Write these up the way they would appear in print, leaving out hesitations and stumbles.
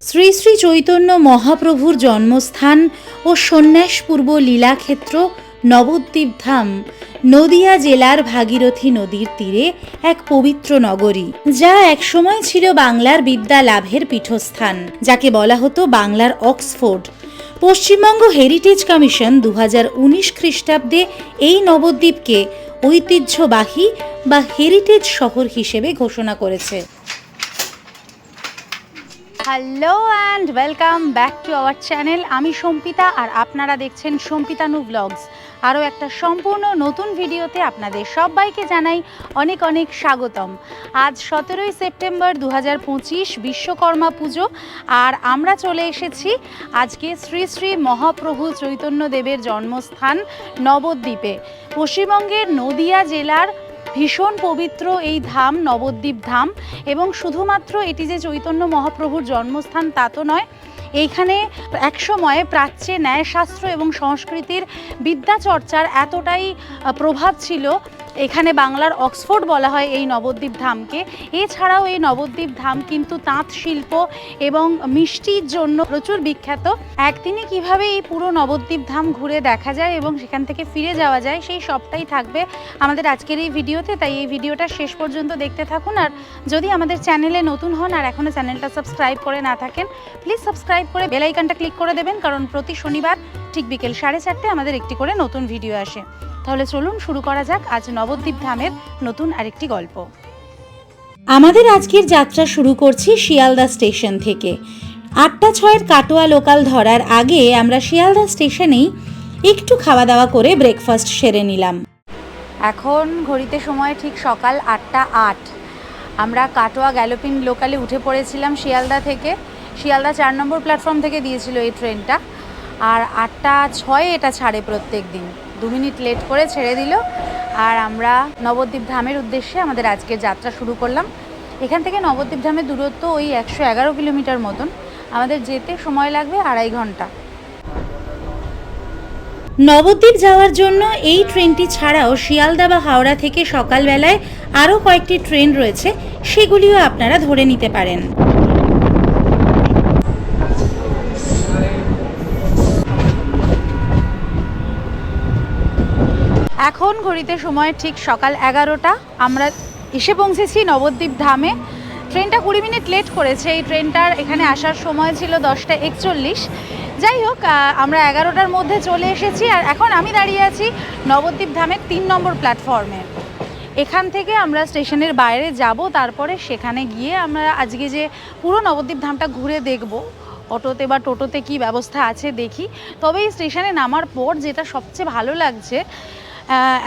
শ্রী শ্রী চৈতন্য মহাপ্রভুর জন্মস্থান ও সন্ন্যাসপূর্ব লীলাক্ষেত্র নবদ্বীপ ধাম নদিয়া জেলার ভাগীরথী নদীর তীরে এক পবিত্র নগরী, যা একসময় ছিল বাংলার বিদ্যা লাভের পীঠস্থান, যাকে বলা হতো বাংলার অক্সফোর্ড। পশ্চিমবঙ্গ হেরিটেজ কমিশন 2019 খ্রিস্টাব্দে এই নবদ্বীপকে ঐতিহ্যবাহী বা হেরিটেজ শহর হিসেবে ঘোষণা করেছে। Hello and welcome back to our channel. আমি সম্পিতা আর আপনারা দেখছেন সম্পিতানু ব্লগস। আরও একটা সম্পূর্ণ নতুন ভিডিওতে আপনাদের সবাইকে জানাই অনেক অনেক স্বাগতম। আজ 17ই সেপ্টেম্বর 2025 বিশ্বকর্মা পুজো, আর আমরা চলে এসেছি আজকে শ্রী শ্রী মহাপ্রভু চৈতন্যদেবের জন্মস্থান নবদ্বীপে। পশ্চিমবঙ্গের নদিয়া জেলার ভীষণ পবিত্র এই ধাম নবদ্বীপ ধাম, এবং শুধুমাত্র এটি যে চৈতন্য মহাপ্রভুর জন্মস্থান তা তো নয়, এইখানে একসময় প্রাচ্যে ন্যায়শাস্ত্র এবং সংস্কৃতির বিদ্যাচর্চার এতটাই প্রভাব ছিল, এখানে বাংলার অক্সফোর্ড বলা হয় এই নবদ্বীপ ধামকে। এছাড়াও এই নবদ্বীপ ধাম কিন্তু তাঁত শিল্প এবং মিষ্টির জন্য প্রচুর বিখ্যাত। একদিনে কিভাবে এই পুরো নবদ্বীপ ধাম ঘুরে দেখা যায় এবং সেখান থেকে ফিরে যাওয়া যায়, সেই সবটাই থাকবে আমাদের আজকের এই ভিডিওতে। তাই এই ভিডিওটা শেষ পর্যন্ত দেখতে থাকুন। আর যদি আমাদের চ্যানেলে নতুন হন আর এখনও চ্যানেলটা সাবস্ক্রাইব করে না থাকেন, প্লিজ সাবস্ক্রাইব করে বেল আইকনটা ক্লিক করে দেবেন, কারণ প্রতি শনিবার ঠিক বিকেল 4:30 আমাদের একটি করে নতুন ভিডিও আসে। তাহলে চলুন শুরু করা যাক আজ নবদ্বীপ ধামের নতুন আরেকটি গল্প। আমাদের আজকের যাত্রা শুরু করছি শিয়ালদা স্টেশন থেকে। 8:06 কাটোয়া লোকাল ধরার আগে আমরা শিয়ালদা স্টেশনেই একটু খাওয়া দাওয়া করে ব্রেকফাস্ট সেরে নিলাম। এখন ঘড়িতে সময় ঠিক সকাল 8:08। আমরা কাটোয়া গ্যালোপিং লোকালে উঠে পড়েছিলাম শিয়ালদা থেকে। শিয়ালদা 4 নম্বর প্ল্যাটফর্ম থেকে দিয়েছিল এই ট্রেনটা, আর 8:06 এটা ছাড়ে প্রত্যেক দিন। 2 মিনিট লেট করে ছেড়ে দিল, আর আমরা নবদ্বীপ ধামের উদ্দেশ্যে আমাদের আজকের যাত্রা শুরু করলাম। এখান থেকে নবদ্বীপ ধামের দূরত্ব ওই 111 কিলোমিটার মতন। আমাদের যেতে সময় লাগবে 2.5 ঘন্টা। নবদ্বীপ যাওয়ার জন্য এই ট্রেনটি ছাড়াও শিয়ালদা বা হাওড়া থেকে সকালবেলায় আরও কয়েকটি ট্রেন রয়েছে, সেগুলিও আপনারা ধরে নিতে পারেন। এখন ঘড়িতে সময় ঠিক সকাল 11টা। আমরা এসে পৌঁছেছি নবদ্বীপ ধামে। ট্রেনটা 20 মিনিট লেট করেছে। এই ট্রেনটার এখানে আসার সময় ছিল 10:41। যাই হোক, আমরা 11টার মধ্যে চলে এসেছি, আর এখন আমি দাঁড়িয়ে আছি নবদ্বীপ ধামের 3 নম্বর প্ল্যাটফর্মে। এখান থেকে আমরা স্টেশনের বাইরে যাব, তারপরে সেখানে গিয়ে আমরা আজকে যে পুরো নবদ্বীপ ধামটা ঘুরে দেখব। অটোতে বা টোটোতে কি ব্যবস্থা আছে দেখি। তবে এই স্টেশনে নামার পর যেটা সবচেয়ে ভালো লাগছে,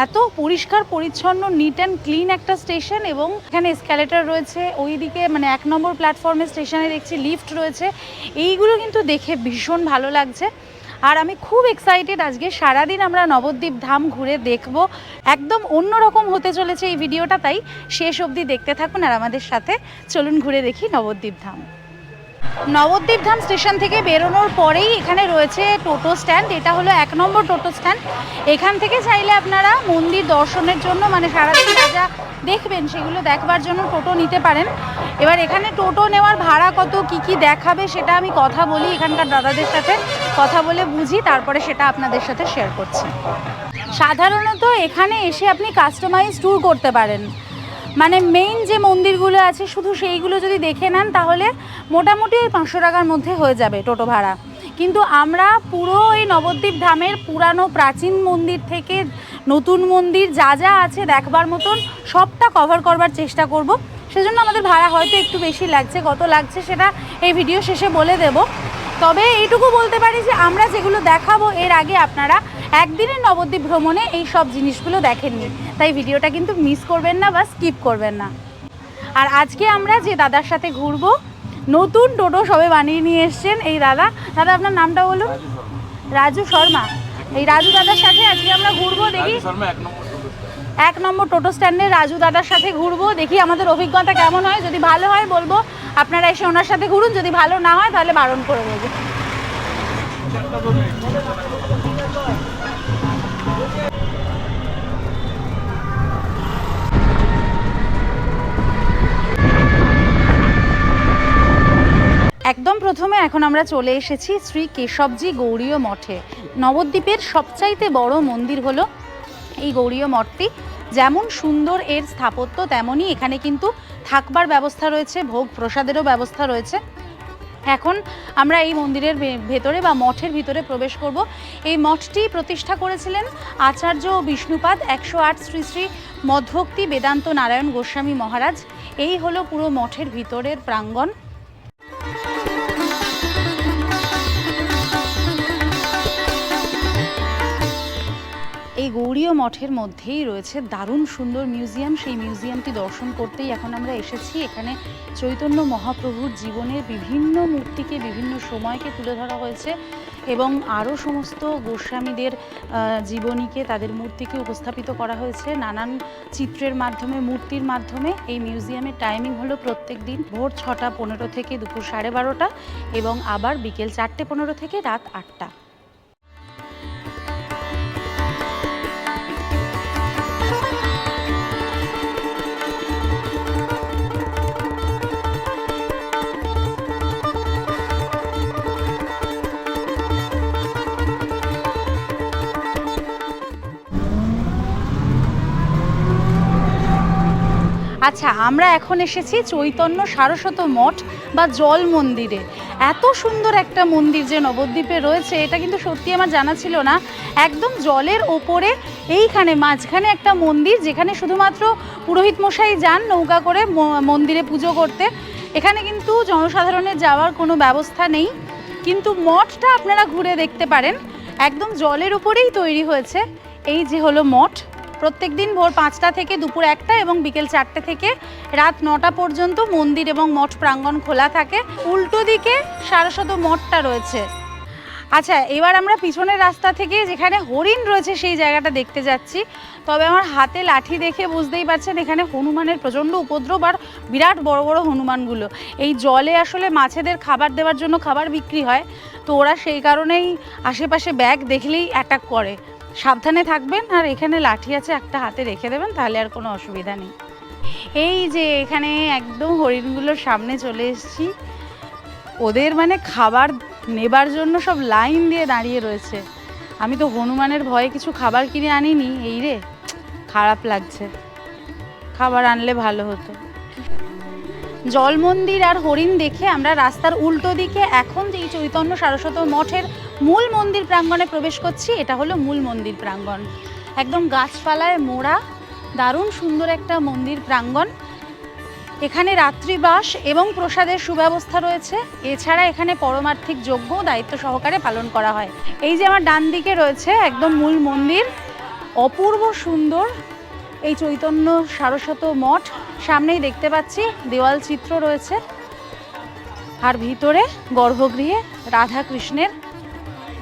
এত পরিষ্কার পরিচ্ছন্ন, নিট অ্যান্ড ক্লিন একটা স্টেশন, এবং এখানে এসক্যালেটর রয়েছে। ওইদিকে মানে 1 নম্বর প্ল্যাটফর্মে স্টেশনে দেখছি লিফট রয়েছে। এইগুলো কিন্তু দেখে ভীষণ ভালো লাগছে, আর আমি খুব এক্সাইটেড। আজকে সারাদিন আমরা নবদ্বীপ ধাম ঘুরে দেখব। একদম অন্যরকম হতে চলেছে এই ভিডিওটা, তাই শেষ অবধি দেখতে থাকুন আর আমাদের সাথে চলুন ঘুরে দেখি নবদ্বীপ ধাম। নবদ্বীপ ধাম স্টেশন থেকে বেরোনোর পরেই এখানে রয়েছে টোটো স্ট্যান্ড। এটা হলো 1 নম্বর টোটো স্ট্যান্ড। এখান থেকে চাইলে আপনারা মন্দির দর্শনের জন্য, মানে সারাদিন যা যা দেখবেন সেগুলো দেখবার জন্য টোটো নিতে পারেন। এবার এখানে টোটো নেওয়ার ভাড়া কত, কি কি দেখাবে, সেটা আমি কথা বলি এখানকার দাদাদের সাথে, কথা বলে বুঝি, তারপরে সেটা আপনাদের সাথে শেয়ার করছি। সাধারণত এখানে এসে আপনি কাস্টমাইজ ট্যুর করতে পারেন, মানে মেইন যে মন্দিরগুলো আছে শুধু সেইগুলো যদি দেখে নেন তাহলে মোটামুটি 500 টাকার মধ্যে হয়ে যাবে টোটো ভাড়া। কিন্তু আমরা পুরো এই নবদ্বীপ ধামের পুরানো প্রাচীন মন্দির থেকে নতুন মন্দির যা যা আছে দেখবার মতন সবটা কভার করবার চেষ্টা করব। সেজন্য আমাদের ভাড়া হয়তো একটু বেশি লাগছে। কত লাগছে সেটা এই ভিডিও শেষে বলে দেব। তবে এইটুকু বলতে পারি যে আমরা যেগুলো দেখাবো এর আগে আপনারা একদিনের নবদ্বীপ ভ্রমণে এই সব জিনিসগুলো দেখেননি, তাই ভিডিওটা কিন্তু মিস করবেন না বা স্কিপ করবেন না। আর আজকে আমরা যে দাদার সাথে ঘুরবো, নতুন টোটো সবে বানিয়ে নিয়ে এসছেন এই দাদা। দাদা আপনার নামটা বলুন। রাজু শর্মা। এই রাজু দাদার সাথে আজকে আমরা ঘুরবো। দেখি 1 নম্বর টোটো স্ট্যান্ডে রাজু দাদার সাথে ঘুরবো, দেখি আমাদের অভিজ্ঞতা কেমন হয়। যদি ভালো হয় বলবো আপনারা এসে ওনার সাথে ঘুরুন, যদি ভালো না হয় তাহলে বারণ করে দেবো। এখন আমরা চলে এসেছি শ্রী কেশবজি গৌড়ীয় মঠে। নবদ্বীপের সবচাইতে বড় মন্দির হলো এই গৌড়ীয় মঠটি। যেমন সুন্দর এর স্থাপত্য, তেমনই এখানে কিন্তু থাকবার ব্যবস্থা রয়েছে, ভোগ প্রসাদেরও ব্যবস্থা রয়েছে। এখন আমরা এই মন্দিরের ভেতরে বা মঠের ভিতরে প্রবেশ করব। এই মঠটি প্রতিষ্ঠা করেছিলেন আচার্য বিষ্ণুপাদ 108 শ্রী শ্রী মধ্ভক্তি বেদান্ত নারায়ণ গোস্বামী মহারাজ। এই হলো পুরো মঠের ভিতরের প্রাঙ্গণ। এই গৌড়ীয় মঠের মধ্যেই রয়েছে দারুণ সুন্দর মিউজিয়াম। সেই মিউজিয়ামটি দর্শন করতেই এখন আমরা এসেছি। এখানে চৈতন্য মহাপ্রভুর জীবনের বিভিন্ন মূর্তিকে, বিভিন্ন সময়কে তুলে ধরা হয়েছে এবং আরও সমস্ত গোস্বামীদের জীবনীকে, তাদের মূর্তিকে উপস্থাপিত করা হয়েছে নানান চিত্রের মাধ্যমে, মূর্তির মাধ্যমে। এই মিউজিয়ামের টাইমিং হলো প্রত্যেক দিন ভোর 6:15 থেকে দুপুর 12:30 এবং আবার বিকেল 4:15 থেকে রাত 8টা। আচ্ছা, আমরা এখন এসেছি চৈতন্য সারস্বত মঠ বা জল মন্দিরে। এত সুন্দর একটা মন্দির যে নবদ্বীপে রয়েছে, এটা কিন্তু সত্যি আমার জানা ছিল না। একদম জলের ওপরে এইখানে মাঝখানে একটা মন্দির, যেখানে শুধুমাত্র পুরোহিত মশাই যান নৌকা করে মন্দিরে পুজো করতে। এখানে কিন্তু জনসাধারণের যাওয়ার কোনো ব্যবস্থা নেই, কিন্তু মঠটা আপনারা ঘুরে দেখতে পারেন। একদম জলের উপরেই তৈরি হয়েছে। এই যে হলো মঠ। প্রত্যেক দিন ভোর 5টা থেকে দুপুর 1টা এবং বিকেল 4টে থেকে রাত 9টা পর্যন্ত মন্দির এবং মঠ প্রাঙ্গণ খোলা থাকে। উল্টো দিকে সারস্বত মঠটা রয়েছে। আচ্ছা, এবার আমরা পিছনের রাস্তা থেকে যেখানে হরিণ রয়েছে সেই জায়গাটা দেখতে যাচ্ছি। তবে আমার হাতে লাঠি দেখে বুঝতেই পারছেন এখানে হনুমানের প্রচণ্ড উপদ্রব, আর বিরাট বড় বড় হনুমানগুলো। এই জলে আসলে মাছেদের খাবার দেওয়ার জন্য খাবার বিক্রি হয়, তো ওরা সেই কারণেই আশেপাশে ব্যাগ দেখলেই অ্যাটাক করে। সাবধানে থাকবেন, আর এখানে লাঠি আছে, একটা হাতে রেখে দেবেন, তাহলে আর কোনো অসুবিধা নেই। এই যে এখানে একদম হরিণগুলোর সামনে চলে এসেছি। ওদের মানে খাবার নেবার জন্য সব লাইন দিয়ে দাঁড়িয়ে রয়েছে। আমি তো হনুমানের ভয়ে কিছু খাবার কিনে আনিনি। এই রে, খারাপ লাগছে, খাবার আনলে ভালো হতো। জল মন্দির আর হরিণ দেখে আমরা রাস্তার উল্টো দিকে এখন যে চৈতন্য সারস্বত মঠের মূল মন্দির প্রাঙ্গণে প্রবেশ করছি। এটা হলো মূল মন্দির প্রাঙ্গণ, একদম গাছপালায় মোড়া, দারুণ সুন্দর একটা মন্দির প্রাঙ্গণ। এখানে রাত্রিবাস এবং প্রসাদের সুব্যবস্থা রয়েছে। এছাড়া এখানে পরমার্থিক যজ্ঞ দায়িত্ব সহকারে পালন করা হয়। এই যে আমার ডান দিকে রয়েছে একদম মূল মন্দির, অপূর্ব সুন্দর এই চৈতন্য সারস্বত মঠ। সামনেই দেখতে পাচ্ছি দেওয়াল চিত্র রয়েছে, আর ভিতরে গর্ভগৃহে রাধা কৃষ্ণের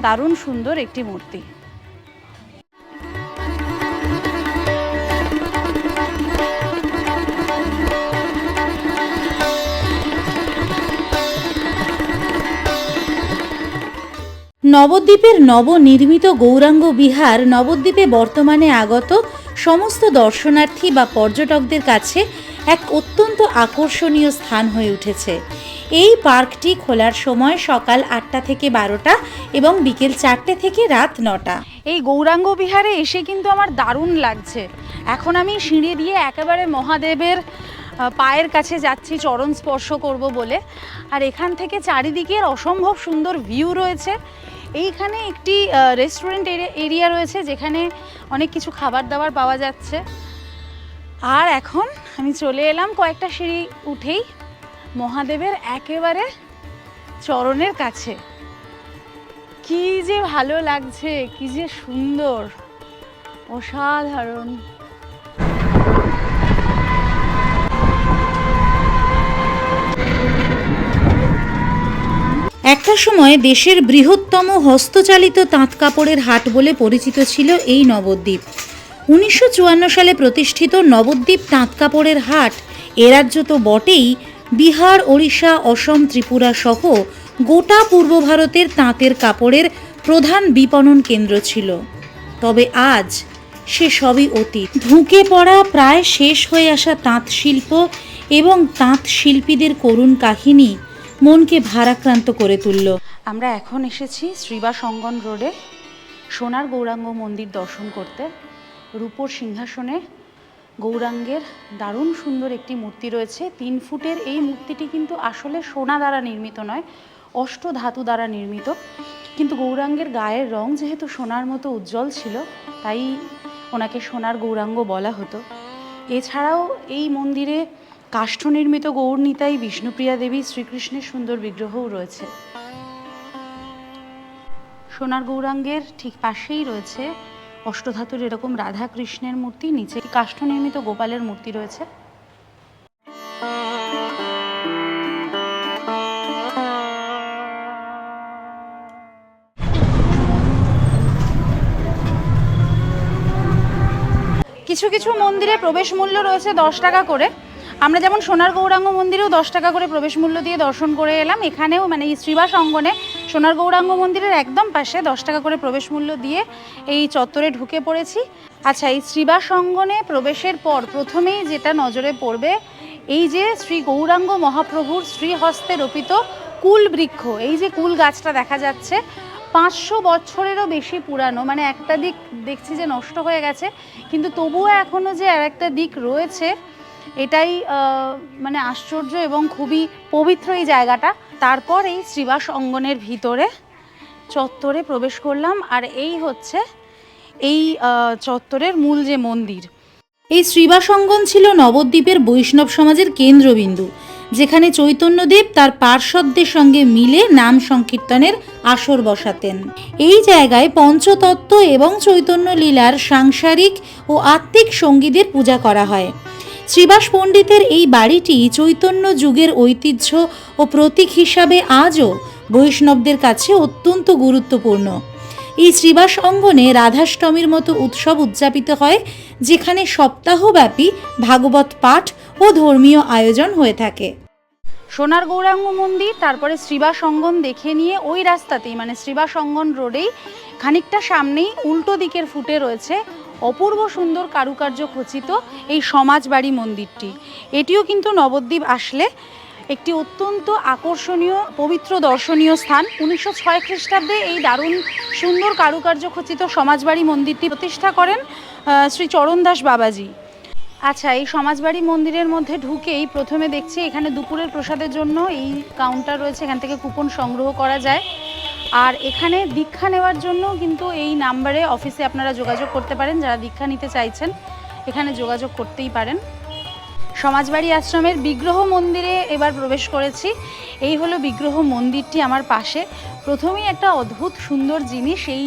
দারুণ সুন্দর একটি মূর্তি। নবদ্বীপের নবনির্মিত গৌরাঙ্গ বিহার নবদ্বীপে বর্তমানে আগত সমস্ত দর্শনার্থী বা পর্যটকদের কাছে এক অত্যন্ত আকর্ষণীয় স্থান হয়ে উঠেছে। এই পার্কটি খোলার সময় সকাল 8টা থেকে 12টা এবং বিকেল 4টে থেকে রাত 9টা। এই গৌরাঙ্গ বিহারে এসে কিন্তু আমার দারুণ লাগছে। এখন আমি সিঁড়ি দিয়ে একেবারে মহাদেবের পায়ের কাছে যাচ্ছি চরণ স্পর্শ করব বলে। আর এখান থেকে চারিদিকের অসম্ভব সুন্দর ভিউ রয়েছে। এইখানে একটি রেস্টুরেন্ট এরিয়া রয়েছে, যেখানে অনেক কিছু খাবার দাবার পাওয়া যাচ্ছে। আর এখন আমি চলে এলাম কয়েকটা সিঁড়ি উঠেই মহাদেবের একেবারে চরণের কাছে। কি যে ভালো লাগছে, কি যে সুন্দর, অসাধারণ। একটা সময় দেশের বৃহত্তম হস্তচালিত তাঁত কাপড়ের হাট বলে পরিচিত ছিল এই নবদ্বীপ। 1954 সালে প্রতিষ্ঠিত নবদ্বীপ তাঁত কাপড়ের হাট এ রাজ্য তো বটেই, বিহার, ওড়িশা, অসম, ত্রিপুরা সহ গোটা পূর্ব ভারতের তাঁতের কাপড়ের প্রধান বিপণন কেন্দ্র ছিল। তবে আজ সে সবই অতীত। ধুঁকে পড়া, প্রায় শেষ হয়ে আসা তাঁত শিল্প এবং তাঁত শিল্পীদের করুণ কাহিনী মনকে ভারাক্রান্ত করে তুলল। আমরা এখন এসেছি শ্রীবাস অঙ্গন রোডে সোনার গৌরাঙ্গ মন্দির দর্শন করতে। রূপোর সিংহাসনে গৌরাঙ্গের দারুণ সুন্দর একটি মূর্তি রয়েছে। 3 ফুটের এই মূর্তিটি কিন্তু আসলে সোনা দ্বারা নির্মিত নয়, অষ্টধাতু দ্বারা নির্মিত। কিন্তু গৌরাঙ্গের গায়ের রং যেহেতু সোনার মতো উজ্জ্বল ছিল, তাই ওনাকে সোনার গৌরাঙ্গ বলা হতো। এছাড়াও এই মন্দিরে কাষ্ঠ নির্মিত গৌরনিতাই, বিষ্ণুপ্রিয়া দেবী, শ্রীকৃষ্ণের সুন্দর বিগ্রহও রয়েছে। সোনার গৌরাঙ্গের ঠিক পাশেই রয়েছে অষ্টধাতুর এরকম রাধা কৃষ্ণের মূর্তি, নিচে কাষ্ঠ নির্মিত গোপালের মূর্তি রয়েছে। কিছু কিছু মন্দিরে প্রবেশ মূল্য রয়েছে 10 টাকা করে। আমরা যেমন সোনার গৌরাঙ্গ মন্দিরেও 10 টাকা করে প্রবেশ মূল্য দিয়ে দর্শন করে এলাম, এখানেও মানে এই শ্রীবাস অঙ্গনে সোনার গৌরাঙ্গ মন্দিরের একদম পাশে 10 টাকা করে প্রবেশ মূল্য দিয়ে এই চত্বরে ঢুকে পড়েছি। আচ্ছা, এই শ্রীবাস অঙ্গনে প্রবেশের পর প্রথমেই যেটা নজরে পড়বে, এই যে শ্রী গৌরাঙ্গ মহাপ্রভুর শ্রীহস্তে রোপিত কুল বৃক্ষ, এই যে কুল গাছটা দেখা যাচ্ছে 500 বছরেরও বেশি পুরানো। মানে একটা দিক দেখছি যে নষ্ট হয়ে গেছে, কিন্তু তবুও এখনও যে আর একটা দিক রয়েছে, এটাই মানে আশ্চর্য এবং খুবই পবিত্র এই জায়গাটা। তারপর এই শ্রীবাস অঙ্গনের ভিতরে চত্বরে প্রবেশ করলাম, আর এই হচ্ছে এই চত্বরের মূল যে মন্দির। এই শ্রীবাস অঙ্গন ছিল নবদ্বীপের বৈষ্ণব সমাজের কেন্দ্রবিন্দু, যেখানে চৈতন্যদেব তার পার্ষদদের সঙ্গে মিলে নাম সংকীর্তনের আসর বসাতেন। এই জায়গায় পঞ্চতত্ত্ব এবং চৈতন্য লীলার সাংসারিক ও আত্মিক সঙ্গীদের পূজা করা হয়। শ্রীবাস পণ্ডিতের এই বাড়িটি চৈতন্য যুগের ঐতিহ্য ও প্রতীক হিসাবে আজও বৈষ্ণবদের কাছে অত্যন্ত গুরুত্বপূর্ণ। এই শ্রীবাস অঙ্গনে রাধাষ্টমীর মতো উৎসব উদযাপিত হয়, যেখানে সপ্তাহব্যাপী ভাগবত পাঠ ও ধর্মীয় আয়োজন হয়ে থাকে। সোনার গৌরাঙ্গ মন্দির, তারপরে শ্রীবাস অঙ্গন দেখে নিয়ে ওই রাস্তাতেই মানে শ্রীবাস অঙ্গন রোডেই খানিকটা সামনেই উল্টো দিকের ফুটে রয়েছে অপূর্ব সুন্দর কারুকার্য খচিত এই সমাজবাড়ি মন্দিরটি। এটিও কিন্তু নবদ্বীপ আসলে একটি অত্যন্ত আকর্ষণীয় পবিত্র দর্শনীয় স্থান। 1906 খ্রিস্টাব্দে এই দারুণ সুন্দর কারুকার্য খচিত সমাজবাড়ি মন্দিরটি প্রতিষ্ঠা করেন শ্রী চরণদাস বাবাজি। আচ্ছা, এই সমাজবাড়ি মন্দিরের মধ্যে ঢুকেই প্রথমে দেখছি এখানে দুপুরের প্রসাদের জন্য এই কাউন্টার রয়েছে, এখান থেকে কুপন সংগ্রহ করা যায়। আর এখানে দীক্ষা নেওয়ার জন্য কিন্তু এই নাম্বারে অফিসে আপনারা যোগাযোগ করতে পারেন, যারা দীক্ষা নিতে চাইছেন এখানে যোগাযোগ করতেই পারেন। সমাজবাড়ি আশ্রমের বিগ্রহ মন্দিরে এবার প্রবেশ করেছি। এই হলো বিগ্রহ মন্দিরটি আমার পাশে। প্রথমেই একটা অদ্ভুত সুন্দর জিনিস, এই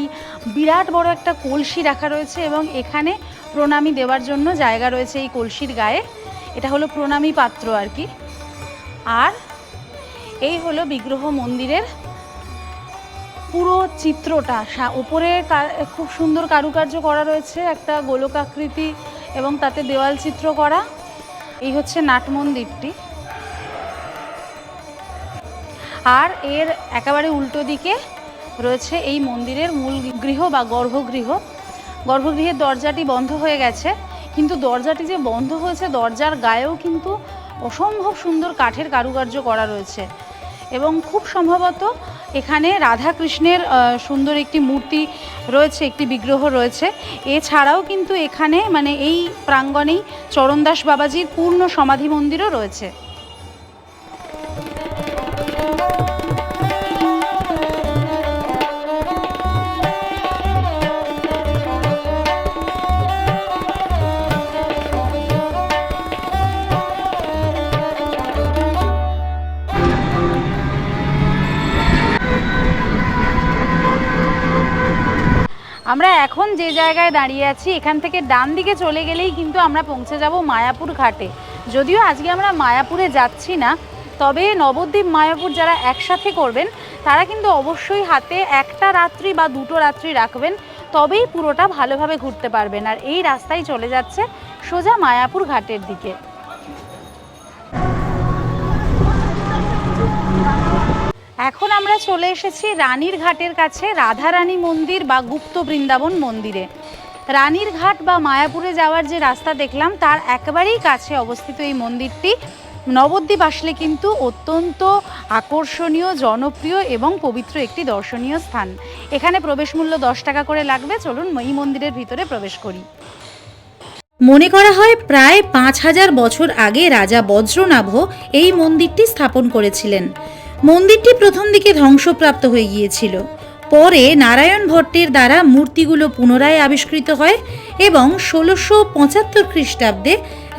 বিরাট বড় একটা কলসি রাখা রয়েছে এবং এখানে প্রণামী দেওয়ার জন্য জায়গা রয়েছে এই কলসির গায়ে। এটা হলো প্রণামী পাত্র আর কি। আর এই হলো বিগ্রহ মন্দিরের পুরো চিত্রটা। উপরে খুব সুন্দর কারুকার্য করা রয়েছে, একটা গোলকাকৃতি এবং তাতে দেওয়াল চিত্র করা। এই হচ্ছে নাট মন্দিরটি। আর এর একেবারে উল্টো দিকে রয়েছে এই মন্দিরের মূল গৃহ বা গর্ভগৃহ। গর্ভগৃহের দরজাটি বন্ধ হয়ে গেছে, কিন্তু দরজাটি যে বন্ধ হয়েছে দরজার গায়েও কিন্তু অসম্ভব সুন্দর কাঠের কারুকার্য করা রয়েছে এবং খুব সম্ভবত এখানে রাধা কৃষ্ণের সুন্দর একটি মূর্তি রয়েছে, একটি বিগ্রহ রয়েছে। এছাড়াও কিন্তু এখানে মানে এই প্রাঙ্গণেই চরণদাস বাবাজির পূর্ণ সমাধি মন্দিরও রয়েছে। আমরা এখন যে জায়গায় দাঁড়িয়ে আছি এখান থেকে ডান দিকে চলে গেলেই কিন্তু আমরা পৌঁছে যাব মায়াপুর ঘাটে। যদিও আজকে আমরা মায়াপুরে যাচ্ছি না, তবে নবদ্বীপ মায়াপুর যারা একসাথে করবেন তারা কিন্তু অবশ্যই হাতে একটা রাত্রি বা দুটো রাত্রি রাখবেন, তবেই পুরোটা ভালোভাবে ঘুরতে পারবেন। আর এই রাস্তায় চলে যাচ্ছে সোজা মায়াপুর ঘাটের দিকে। এখন আমরা চলে এসেছি রানীর ঘাটের কাছে রাধারানী মন্দির বা গুপ্ত বৃন্দাবন মন্দিরে। রানীর ঘাট বা মায়াপুরে যাওয়ার যে রাস্তা দেখলাম তার একেবারেই কাছে অবস্থিত এই মন্দিরটি। নবদ্বীপ আসলে কিন্তু অত্যন্ত আকর্ষণীয়, জনপ্রিয় এবং পবিত্র একটি দর্শনীয় স্থান। এখানে প্রবেশ মূল্য 10 টাকা করে লাগবে। চলুন এই মন্দিরের ভিতরে প্রবেশ করি। মনে করা হয় প্রায় 5000 বছর আগে রাজা বজ্রনাভ এই মন্দিরটি স্থাপন করেছিলেন। মন্দিরটি প্রথম দিকে ধ্বংসপ্রাপ্ত হয়ে গিয়েছিল। পরে নারায়ণ ভট্টের দ্বারা মূর্তিগুলো পুনরায় আবিষ্কৃত হয় এবং 1675 খ্রিস্টাব্দে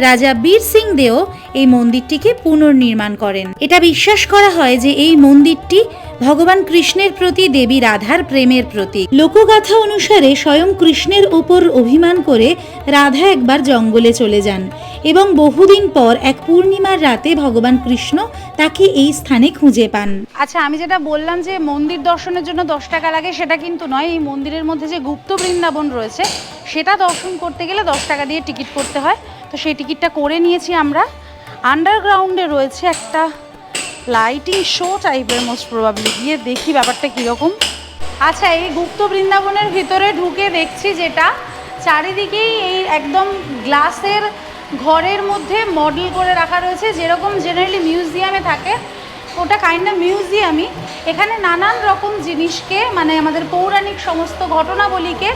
রাজা বীর সিং দেও এই মন্দিরটিকে পুনর্নির্মাণ করেন। এটা বিশ্বাস করা হয় যে এই মন্দিরটি ভগবান কৃষ্ণের প্রতি দেবী রাধার প্রেমের প্রতীক। লোকগাথা অনুসারে স্বয়ং কৃষ্ণের উপর অভিমান করে রাধা একবার জঙ্গলে চলে যান এবং বহুদিন পর এক পূর্ণিমার রাতে ভগবান কৃষ্ণ তাকে এই স্থানে খুঁজে পান। আচ্ছা, আমি যেটা বললাম যে মন্দির দর্শনের জন্য 10 টাকা লাগে, সেটা কিন্তু নয়। এই মন্দিরের মধ্যে যে গুপ্ত বৃন্দাবন রয়েছে সেটা দর্শন করতে গেলে 10 টাকা দিয়ে টিকিট করতে হয়। তো সেই টিকিটটা করে নিয়েছি আমরা। আন্ডারগ্রাউন্ডে রয়েছে একটা লাইটিং শো টাইপের, মোস্ট প্রবাবলি গিয়ে দেখি ব্যাপারটা কীরকম। আচ্ছা, এই গুপ্ত বৃন্দাবনের ভিতরে ঢুকে দেখছি যেটা চারিদিকেই এই একদম গ্লাসের ঘরের মধ্যে মডেল করে রাখা রয়েছে, যেরকম জেনারেলি মিউজিয়ামে থাকে, ওটা কাইন্ড অফ মিউজিয়ামই। এখানে নানান রকম জিনিসকে, মানে আমাদের পৌরাণিক সমস্ত ঘটনাবলীকে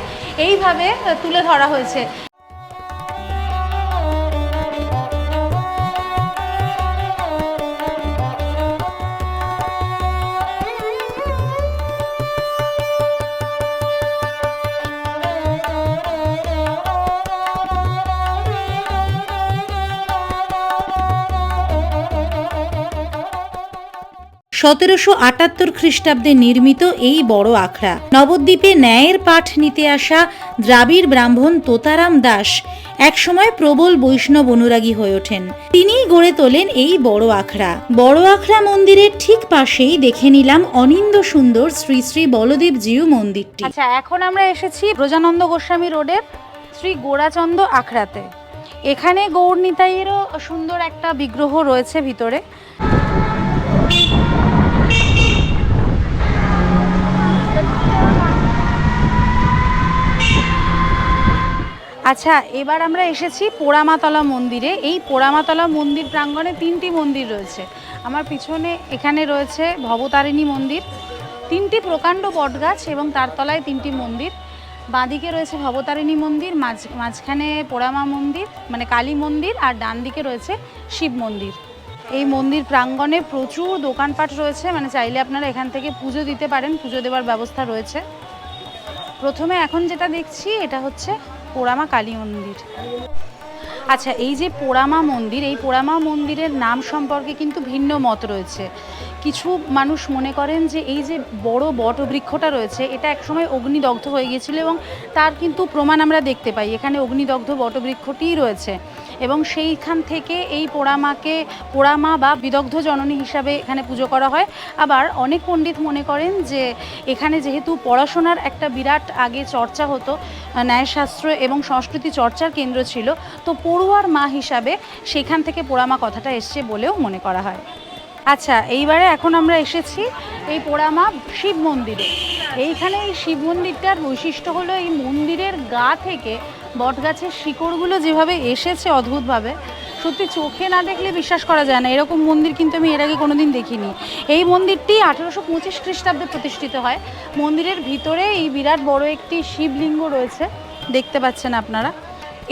এইভাবে তুলে ধরা হয়েছে। সতেরোশো 78 খ্রিস্টাব্দে নির্মিত এই বড় আখড়া নবদ্বীপে ন্যায়ের পাঠ নিতে আসা দ্রাবিড় ব্রাহ্মণ তোতারাম দাস একসময় প্রবল বৈষ্ণব অনুরাগী হয়ে ওঠেন। তিনিই গড়ে তোলেন এই বড় আখড়া। বড় আখড়া মন্দিরের ঠিক পাশেই দেখে নিলাম অনিন্দ সুন্দর শ্রী শ্রী বলদেব জিউ মন্দিরটি। আচ্ছা, এখন আমরা এসেছি ব্রজানন্দ গোস্বামী রোডের শ্রী গোরাচন্দ আখড়াতে। এখানে গৌর নিতাইয়েরও সুন্দর একটা বিগ্রহ রয়েছে ভিতরে। আচ্ছা, এবার আমরা এসেছি পোড়ামাতলা মন্দিরে। এই পোড়ামাতলা মন্দির প্রাঙ্গণে 3টি মন্দির রয়েছে। আমার পিছনে এখানে রয়েছে ভবতারিণী মন্দির, 3টি প্রকাণ্ড বটগাছ এবং তার তলায় 3টি মন্দির। বাঁদিকে রয়েছে ভবতারিণী মন্দির, মাঝখানে পোড়ামা মন্দির মানে কালী মন্দির, আর ডান দিকে রয়েছে শিব মন্দির। এই মন্দির প্রাঙ্গণে প্রচুর দোকানপাট রয়েছে, মানে চাইলে আপনারা এখান থেকে পুজো দিতে পারেন, পুজো দেওয়ার ব্যবস্থা রয়েছে। প্রথমে এখন যেটা দেখছি এটা হচ্ছে পোড়ামা কালী মন্দির। আচ্ছা, এই যে পোড়ামা মন্দির, এই পোড়ামা মন্দিরের নাম সম্পর্কে কিন্তু ভিন্ন মত রয়েছে। কিছু মানুষ মনে করেন যে এই যে বড় বটবৃক্ষটা রয়েছে এটা একসময় অগ্নিদগ্ধ হয়ে গিয়েছিল এবং তার কিন্তু প্রমাণ আমরা দেখতে পাই। এখানে অগ্নিদগ্ধ বটবৃক্ষটিই রয়েছে এবং সেইখান থেকে এই পোড়ামাকে পোড়ামা বা বিদগ্ধ জননী হিসাবে এখানে পুজো করা হয়। আবার অনেক পণ্ডিত মনে করেন যে এখানে যেহেতু পড়াশোনার একটা বিরাট আগে চর্চা হতো, ন্যায়শাস্ত্র এবং সংস্কৃতি চর্চার কেন্দ্র ছিল, তো পড়ুয়ার মা হিসাবে সেখান থেকে পোড়ামা কথাটা এসছে বলেও মনে করা হয়। আচ্ছা, এইবারে এখন আমরা এসেছি এই পোড়ামা শিব মন্দিরে। এইখানে এই শিব মন্দিরটার বৈশিষ্ট্য হলো এই মন্দিরের গা থেকে বটগাছের শিকড়গুলো যেভাবে এসেছে অদ্ভুতভাবে, সত্যি চোখে না দেখলে বিশ্বাস করা যায় না। এরকম মন্দির কিন্তু আমি এর আগে কোনোদিন দেখিনি। এই মন্দিরটি 1825 খ্রিস্টাব্দে প্রতিষ্ঠিত হয়। মন্দিরের ভিতরে এই বিরাট বড় একটি শিবলিঙ্গ রয়েছে, দেখতে পাচ্ছেন আপনারা।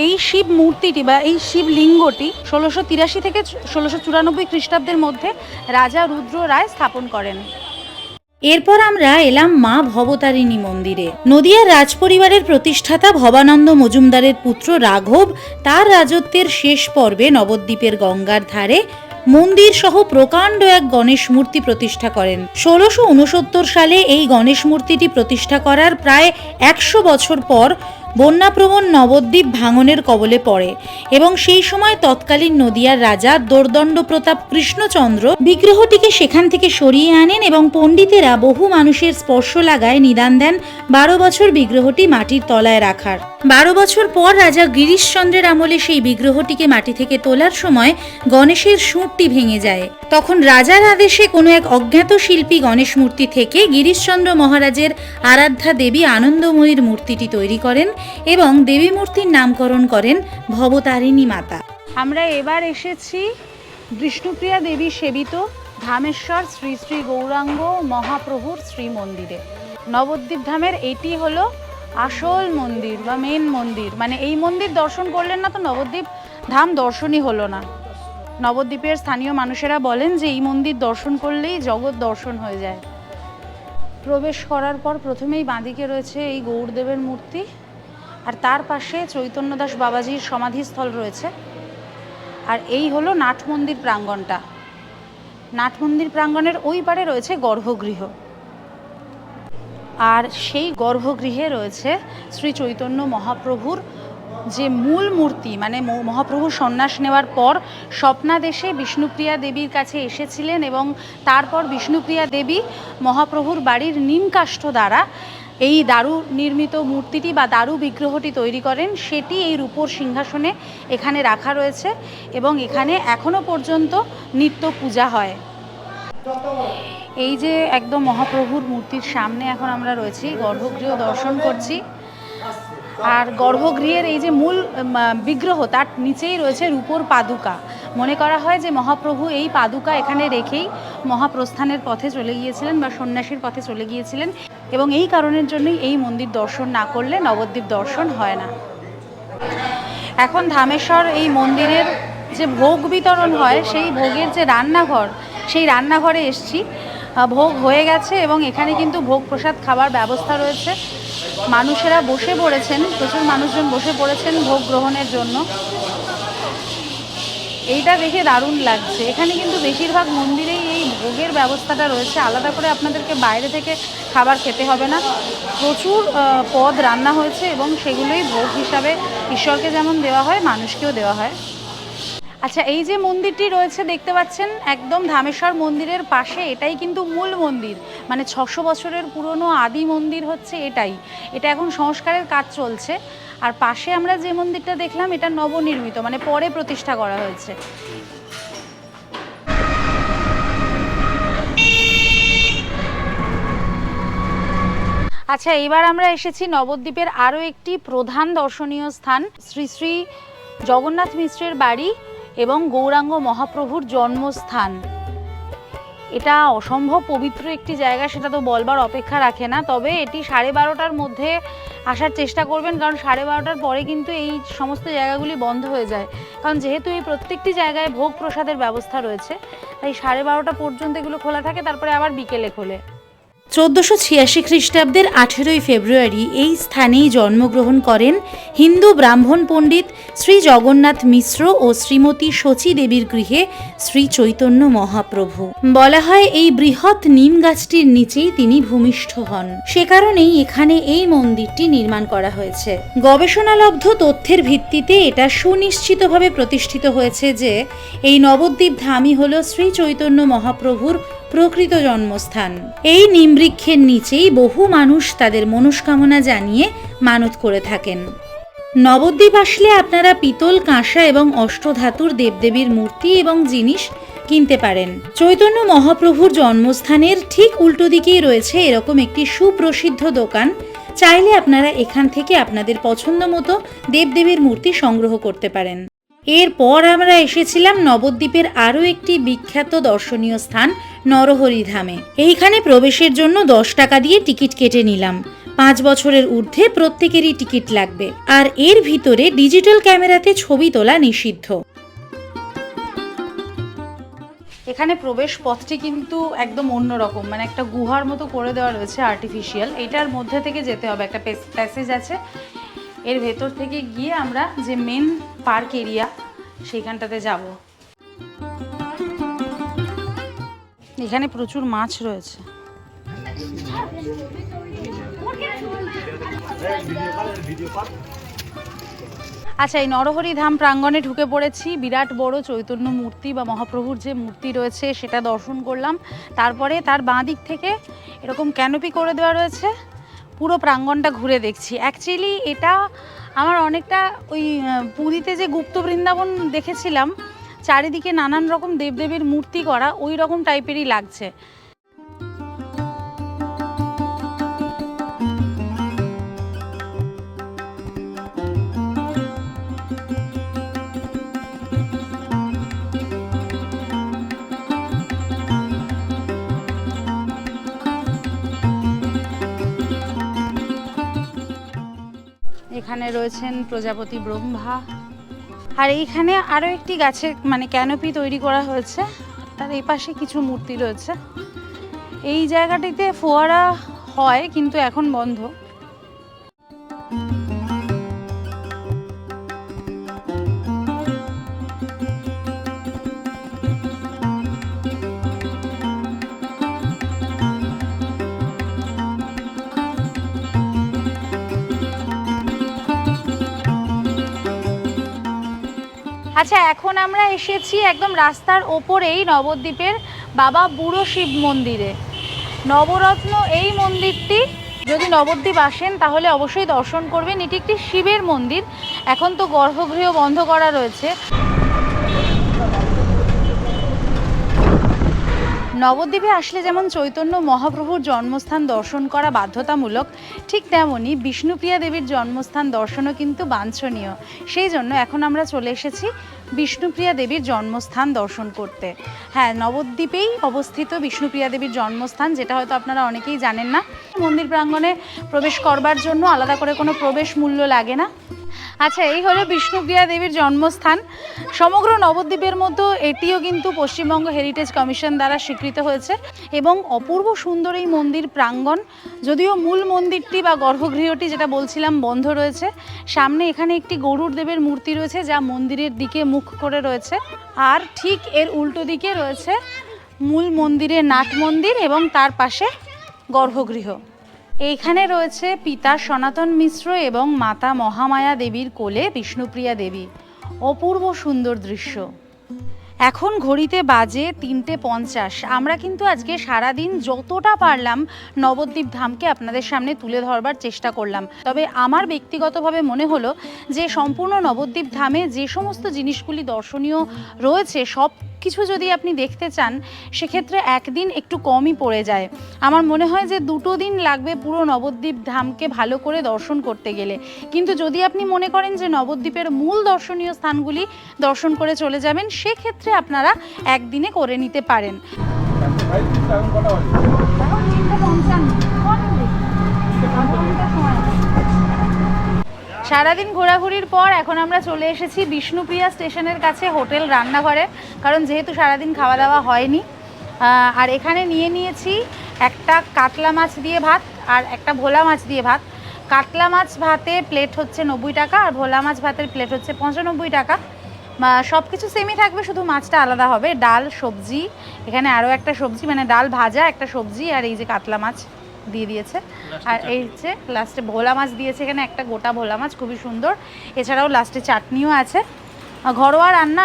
এই শিব মূর্তিটি বা এই শিবলিঙ্গটি 1683 থেকে 1694 খ্রিস্টাব্দের মধ্যে রাজা রুদ্র রায় স্থাপন করেন। এরপর আমরা এলাম মা ভবতারিণী মন্দিরে। নদিয়ার রাজপরিবারের প্রতিষ্ঠাতা ভবানন্দ মজুমদারের পুত্র রাঘব তার রাজত্বের শেষ পর্বে নবদ্বীপের গঙ্গার ধারে মন্দির সহ প্রকাণ্ড এক গণেশ মূর্তি প্রতিষ্ঠা করেন। 1669 সালে এই গণেশ মূর্তিটি প্রতিষ্ঠা করার প্রায় 100 বছর পর বন্যাপ্রবণ নবদ্বীপ ভাঙনের কবলে পড়ে এবং সেই সময় তৎকালীন নদিয়ার রাজা দোর্দণ্ড প্রতাপ কৃষ্ণচন্দ্র বিগ্রহটিকে সেখান থেকে সরিয়ে আনেন এবং পণ্ডিতেরা বহু মানুষের স্পর্শ লাগায় নিদান দেন 12 বছর বিগ্রহটি মাটির তলায় রাখার। 12 বছর পর রাজা গিরিশচন্দ্রের আমলে সেই বিগ্রহটিকে মাটি থেকে তোলার সময় গণেশের সুঁটটি ভেঙে যায়। তখন রাজার আদেশে কোনো এক অজ্ঞাত শিল্পী গণেশ মূর্তি থেকে গিরিশচন্দ্র মহারাজের আরাধ্যা দেবী আনন্দময়ীর মূর্তিটি তৈরি করেন এবং দেবী মূর্তির নামকরণ করেন ভবতারিণী মাতা। আমরা এবার এসেছি বিষ্ণুপ্রিয়া দেবী সেবিত ধামেশ্বর শ্রী শ্রী গৌরাঙ্গ মহাপ্রভুর শ্রী মন্দিরে। নবদ্বীপ ধামের এটি হলো আসল মন্দির বা মেন মন্দির, মানে এই মন্দির দর্শন করলেন না তো নবদ্বীপ ধাম দর্শনই হলো না। নবদ্বীপের স্থানীয় মানুষেরা বলেন যে এই মন্দির দর্শন করলেই জগৎ দর্শন হয়ে যায়। প্রবেশ করার পর প্রথমেই বাঁদিকে রয়েছে এই গৌরদেবের মূর্তি, আর তার পাশে চৈতন্যদাস বাবাজির সমাধিস্থল রয়েছে। আর এই হলো নাট মন্দির প্রাঙ্গণটা। নাট মন্দির প্রাঙ্গণের ওই পারে রয়েছে গর্ভগৃহ, আর সেই গর্ভগৃহে রয়েছে শ্রী চৈতন্য মহাপ্রভুর যে মূল মূর্তি, মানে মহাপ্রভু সন্ন্যাস নেওয়ার পর স্বপ্নাদেশে বিষ্ণুপ্রিয়া দেবীর কাছে এসেছিলেন এবং তারপর বিষ্ণুপ্রিয়া দেবী মহাপ্রভুর বাড়ির নিম কাষ্ঠ দ্বারা এই দারু নির্মিত মূর্তিটি বা দারু বিগ্রহটি তৈরি করেন। সেটি এই রূপোর সিংহাসনে এখানে রাখা রয়েছে এবং এখানে এখনো পর্যন্ত নিত্য পূজা হয়। এই যে একদম মহাপ্রভুর মূর্তির সামনে এখন আমরা রয়েছি, গর্ভগৃহ দর্শন করছি। আর গর্ভগৃহের এই যে মূল বিগ্রহ, তার নিচেই রয়েছে রূপোর পাদুকা। মনে করা হয় যে মহাপ্রভু এই পাদুকা এখানে রেখেই মহাপ্রস্থানের পথে চলে গিয়েছিলেন বা সন্ন্যাসীর পথে চলে গিয়েছিলেন, এবং এই কারণের জন্যই এই মন্দির দর্শন না করলে নবদ্বীপ দর্শন হয় না। এখন ধামেশ্বর এই মন্দিরের যে ভোগ বিতরণ হয়, সেই ভোগের যে রান্নাঘর, সেই রান্নাঘরে এসছি। ভোগ হয়ে গেছে এবং এখানে কিন্তু ভোগ প্রসাদ খাবার ব্যবস্থা রয়েছে। মানুষেরা বসে পড়েছেন, প্রচুর মানুষজন বসে পড়েছেন ভোগ গ্রহণের জন্য। এইটা দেখে দারুণ লাগছে। এখানে কিন্তু বেশিরভাগ মন্দিরেই এই ভোগের ব্যবস্থাটা রয়েছে, আলাদা করে আপনাদেরকে বাইরে থেকে খাবার খেতে হবে না। প্রচুর পদ রান্না হয়েছে এবং সেগুলোই ভোগ হিসাবে ঈশ্বরকে যেমন দেওয়া হয়, মানুষকেও দেওয়া হয়। আচ্ছা, এই যে মন্দিরটি রয়েছে দেখতে পাচ্ছেন একদম ধামেশ্বর মন্দিরের পাশে, এটাই কিন্তু মূল মন্দির, মানে 600 বছরের পুরনো আদি মন্দির হচ্ছে এটাই। এটা এখন সংস্কারের কাজ চলছে। আর পাশে আমরা যে মন্দিরটা দেখলাম এটা নবনির্মিত, মানে পরে প্রতিষ্ঠা করা হয়েছে। আচ্ছা, এবার আমরা এসেছি নবদ্বীপের আরও একটি প্রধান দর্শনীয় স্থান, শ্রী শ্রী জগন্নাথ মিশ্রের বাড়ি এবং গৌরাঙ্গ মহাপ্রভুর জন্মস্থান। এটা অসম্ভব পবিত্র একটি জায়গা, সেটা তো বলবার অপেক্ষা রাখে না। তবে এটি 12:30টার মধ্যে আসার চেষ্টা করবেন, কারণ 12:30টার পরে কিন্তু এই সমস্ত জায়গাগুলি বন্ধ হয়ে যায়। কারণ যেহেতু এই প্রত্যেকটি জায়গায় ভোগ প্রসাদের ব্যবস্থা রয়েছে, তাই 12:30টা পর্যন্ত এগুলো খোলা থাকে, তারপরে আবার বিকেলে খোলে। 1486 খ্রিস্টাব্দের 18ই ফেব্রুয়ারি এই স্থানেই জন্মগ্রহণ করেন হিন্দু ব্রাহ্মণ পণ্ডিত শ্রী জগন্নাথ মিশ্র ও শ্রীমতী শচী দেবীর গৃহে শ্রী চৈতন্য মহাপ্রভু। বলা হয় এই বৃহৎ নিম গাছটির নিচেই তিনি ভূমিষ্ঠ হন, সে কারণেই এখানে এই মন্দিরটি নির্মাণ করা হয়েছে। গবেষণালব্ধ তথ্যের ভিত্তিতে এটা সুনিশ্চিতভাবে প্রতিষ্ঠিত হয়েছে যে এই নবদ্বীপ ধামই হল শ্রী চৈতন্য মহাপ্রভুর প্রকৃত জন্মস্থান। এই নিমবৃক্ষের নিচেই বহু মানুষ তাদের মনস্কামনা জানিয়ে মানত করে থাকেন। নবদ্বীপ আসলে আপনারা পিতল, কাঁসা এবং অষ্টধাতুর দেবদেবীর মূর্তি এবং জিনিস কিনতে পারেন। চৈতন্য মহাপ্রভুর জন্মস্থানের ঠিক উল্টো দিকেই রয়েছে এরকম একটি সুপ্রসিদ্ধ দোকান। চাইলে আপনারা এখান থেকে আপনাদের পছন্দ মতো দেবদেবীর মূর্তি সংগ্রহ করতে পারেন। এরপর আমরা এসেছিলাম নবদ্বীপের আরও একটি বিখ্যাত দর্শনীয় স্থান নরহরি ধামে। এইখানে প্রবেশের জন্য 10 টাকা দিয়ে টিকিট কেটে নিলাম। 5 বছরের ঊর্ধ্বে প্রত্যেকেরই টিকিট লাগবে, আর এর ভিতরে ডিজিটাল ক্যামেরাতে ছবি তোলা নিষিদ্ধ। এখানে প্রবেশ পথটি কিন্তু একদম অন্যরকম, মানে একটা গুহার মতো করে দেওয়া রয়েছে আর্টিফিশিয়াল। এইটার মধ্যে থেকে যেতে হবে, একটা প্যাসেজ আছে। এর ভেতর থেকে গিয়ে আমরা যে মেন পার্ক এরিয়া সেইখানটাতে যাব। এখানে প্রচুর মাছ রয়েছে। আচ্ছা, এই নরহরি ধাম প্রাঙ্গণে ঢুকে পড়েছি। বিরাট বড় চৈতন্য মূর্তি বা মহাপ্রভুর যে মূর্তি রয়েছে সেটা দর্শন করলাম। তারপরে তার বাঁ দিক থেকে এরকম ক্যানোপি করে দেওয়া রয়েছে, পুরো প্রাঙ্গণটা ঘুরে দেখছি। অ্যাকচুয়ালি এটা আমার অনেকটা ওই পুরীতে যে গুপ্ত বৃন্দাবন দেখেছিলাম, চারিদিকে নানান রকম দেবদেবীর মূর্তি করা, ওই রকম টাইপেরই লাগছে। এখানে রয়েছেন প্রজাপতি ব্রহ্মা। আর এইখানে আরও একটি গাছের মানে ক্যানোপি তৈরি করা হয়েছে, তার এই পাশে কিছু মূর্তি রয়েছে। এই জায়গাটিতে ফোয়ারা হয় কিন্তু এখন বন্ধ। আচ্ছা, এখন আমরা এসেছি একদম রাস্তার ওপরেই নবদ্বীপের বাবা বুড়ো শিব মন্দিরে। নবরত্ন এই মন্দিরটি, যদি নবদ্বীপ আসেন তাহলে অবশ্যই দর্শন করবেন। এটি একটি শিবের মন্দির। এখন তো গর্ভগৃহ বন্ধ করা রয়েছে। নবদ্বীপে আসলে যেমন চৈতন্য মহাপ্রভুর জন্মস্থান দর্শন করা বাধ্যতামূলক, ঠিক তেমনই বিষ্ণুপ্রিয়া দেবীর জন্মস্থান দর্শনও কিন্তু বাঞ্ছনীয়। সেই জন্য এখন আমরা চলে এসেছি বিষ্ণুপ্রিয়া দেবীর জন্মস্থান দর্শন করতে। হ্যাঁ, নবদ্বীপেই অবস্থিত বিষ্ণুপ্রিয়া দেবীর জন্মস্থান, যেটা হয়তো আপনারা অনেকেই জানেন না। মন্দির প্রাঙ্গণে প্রবেশ করবার জন্য আলাদা করে কোনো প্রবেশ মূল্য লাগে না। আচ্ছা, এই হলো বিষ্ণুপ্রিয়া দেবীর জন্মস্থান। সমগ্র নবদ্বীপের মতো এটিও কিন্তু পশ্চিমবঙ্গ হেরিটেজ কমিশন দ্বারা স্বীকৃত হয়েছে এবং অপূর্ব সুন্দর এই মন্দির প্রাঙ্গণ। যদিও মূল মন্দিরটি বা গর্ভগৃহটি যেটা বলছিলাম বন্ধ রয়েছে। সামনে এখানে একটি গরুড় দেবের মূর্তি রয়েছে যা মন্দিরের দিকে মুখ করে রয়েছে, আর ঠিক এর উল্টো দিকে রয়েছে মূল মন্দিরের নাট মন্দির এবং তার পাশে গর্ভগৃহ। এইখানে রয়েছে পিতা সনাতন মিশ্র এবং মাতা মহামায়া দেবীর কোলে বিষ্ণুপ্রিয়া দেবী। অপূর্ব সুন্দর দৃশ্য। এখন ঘড়িতে বাজে 3:50। আমরা কিন্তু আজকে সারাদিন যতটা পারলাম নবদ্বীপ ধামকে আপনাদের সামনে তুলে ধরবার চেষ্টা করলাম। তবে আমার ব্যক্তিগতভাবে মনে হলো যে সম্পূর্ণ নবদ্বীপ ধামে যে সমস্ত জিনিসগুলি দর্শনীয় রয়েছে সব কিছু যদি আপনি দেখতে চান সেক্ষেত্রে একদিন একটু কমই পড়ে যায়। আমার মনে হয় যে 2 দিন লাগবে পুরো নবদ্বীপ ধামকে ভালো করে দর্শন করতে গেলে। কিন্তু যদি আপনি মনে করেন যে নবদ্বীপের মূল দর্শনীয় স্থানগুলি দর্শন করে চলে যাবেন, সেক্ষেত্রে আপনারা একদিনে করে নিতে পারেন। সারাদিন ঘোরাঘুরির পর এখন আমরা চলে এসেছি বিষ্ণুপ্রিয়া স্টেশনের কাছে হোটেল রান্নাঘরে, কারণ যেহেতু সারাদিন খাওয়া দাওয়া হয়নি। আর এখানে নিয়ে নিয়েছি একটা কাতলা মাছ দিয়ে ভাত আর একটা ভোলা মাছ দিয়ে ভাত। কাতলা মাছ ভাতের প্লেট হচ্ছে 90 টাকা আর ভোলা মাছ ভাতের প্লেট হচ্ছে 95 টাকা। সব কিছু সেমই থাকবে, শুধু মাছটা আলাদা হবে। ডাল, সবজি, এখানে আরও একটা সবজি মানে ডাল ভাজা, একটা সবজি, আর এই যে কাতলা মাছ দিয়ে দিয়েছে। আর এই হচ্ছে লাস্টে ভোলা মাছ দিয়েছে, এখানে একটা গোটা ভোলা মাছ, খুবই সুন্দর। এছাড়াও লাস্টে চাটনিও আছে। ঘরোয়া রান্না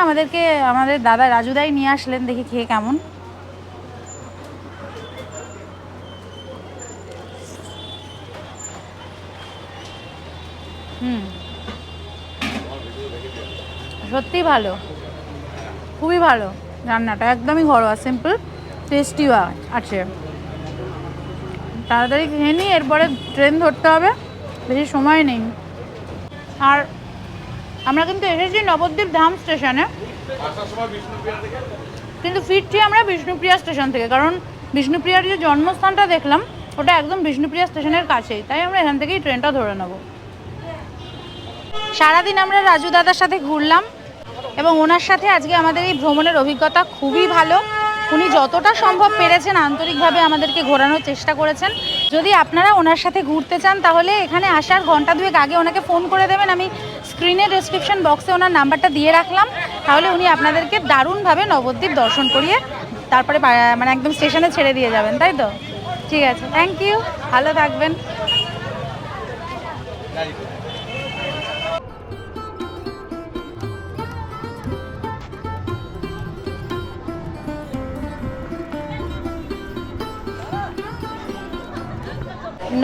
আমাদের দাদা রাজুদাই নিয়ে আসলেন, দেখি খেয়ে কেমন। সত্যি ভালো, খুবই ভালো রান্নাটা, একদমই ঘরোয়া, সিম্পল, টেস্টিও আছে। তাড়াতাড়ি খেয়ে নিই, এরপরে ট্রেন ধরতে হবে, বেশি সময় নেই। আর আমরা কিন্তু এসেছি নবদ্বীপ ধাম স্টেশনে, কিন্তু ফিরছি আমরা বিষ্ণুপ্রিয়া স্টেশন থেকে, কারণ বিষ্ণুপ্রিয়ার যে জন্মস্থানটা দেখলাম ওটা একদম বিষ্ণুপ্রিয়া স্টেশনের কাছেই, তাই আমরা এখান থেকেই ট্রেনটা ধরে নেব। সারাদিন আমরা রাজু দাদার সাথে ঘুরলাম এবং ওনার সাথে আজকে আমাদের এই ভ্রমণের অভিজ্ঞতা খুবই ভালো। উনি যতটা সম্ভব পেরেছেন আন্তরিকভাবে আমাদেরকে ঘোরানোর চেষ্টা করেছেন। যদি আপনারা ওনার সাথে ঘুরতে চান তাহলে এখানে আসার ঘন্টা 2 আগে ওনাকে ফোন করে দেবেন। আমি স্ক্রিনে ডেসক্রিপশন বক্সে ওনার নাম্বারটা দিয়ে রাখলাম, তাহলে উনি আপনাদেরকে দারুণভাবে নবদ্বীপ দর্শন করিয়ে তারপরে মানে একদম স্টেশনে ছেড়ে দিয়ে যাবেন, তাই তো? ঠিক আছে, থ্যাংক ইউ, ভালো থাকবেন।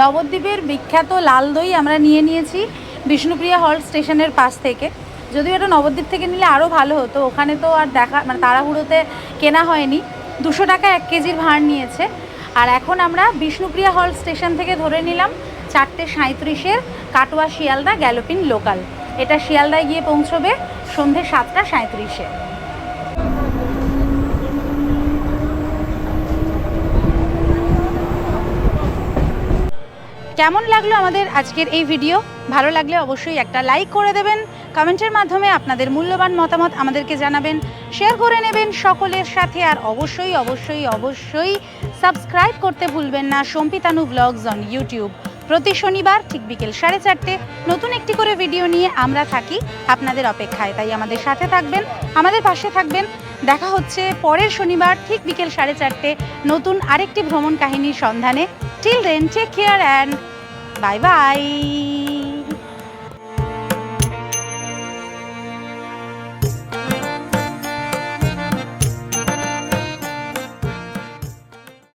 নবদ্বীপের বিখ্যাত লাল দই আমরা নিয়ে নিয়েছি বিষ্ণুপ্রিয়া হল্ট স্টেশনের পাশ থেকে। যদিও এটা নবদ্বীপ থেকে নিলে আরও ভালো হতো, ওখানে তো আর মানে তাড়াহুড়োতে কেনা হয়নি। 200 টাকা 1 কেজির ভাঁড় নিয়েছে। আর এখন আমরা বিষ্ণুপ্রিয়া হল্ট স্টেশন থেকে ধরে নিলাম 4:37 কাটোয়া শিয়ালদা গ্যালোপিন লোকাল। এটা শিয়ালদায় গিয়ে পৌঁছবে সন্ধে 7:37। কেমন লাগলো আমাদের আজকের এই ভিডিও? ভালো লাগলে অবশ্যই একটা লাইক করে দেবেন, কমেন্টের মাধ্যমে আপনাদের মূল্যবান মতামত আমাদেরকে জানাবেন, শেয়ার করে নেবেন সকলের সাথে, আর অবশ্যই অবশ্যই অবশ্যই সাবস্ক্রাইব করতে ভুলবেন না সম্পিতানু ব্লগস অন ইউটিউব। প্রতি শনিবার ঠিক বিকেল 4:30 নতুন একটি করে ভিডিও নিয়ে আমরা থাকি আপনাদের অপেক্ষায়, তাই আমাদের সাথে থাকবেন, আমাদের পাশে থাকবেন। দেখা হচ্ছে পরের শনিবার ঠিক বিকেল 4:30 নতুন আরেকটি ভ্রমণ কাহিনীর সন্ধানে। Till then take care and bye by.